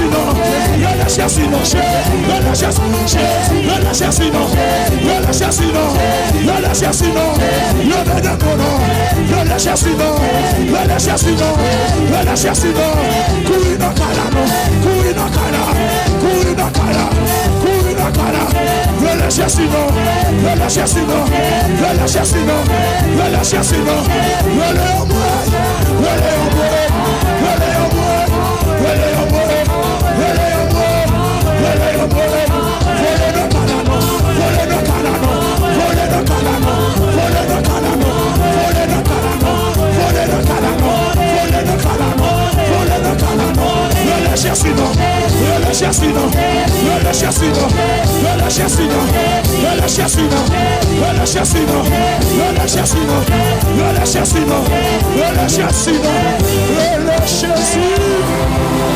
sinon, relâche sinon, relâche sinon, relâche sinon, relâche sinon, le de cono, relâche sinon, relâche sinon, relâche sinon, Kurino Kalano, Kurino Kala, Kurino Kala, Kurino Kala, relâche sinon, relâche sinon, relâche sinon, relâche sinon, relâche au moins, relâche au moins, relâche au moins, relâche au moins, relâche au moins, relâche au moins, relâche au Kalano, relâche au Kalano, relâche au Kalano, relâche au Kalano, relâche au Kalano, relâche au Kalano, relâche au Kalano, relâche au Kalano, relâche sinon, relâche sinon, relâche sinon, relâche sinon, relâche sinon, relâche sinon, relâche sinon, relâche sinon, relâche sinon, relâche sinon.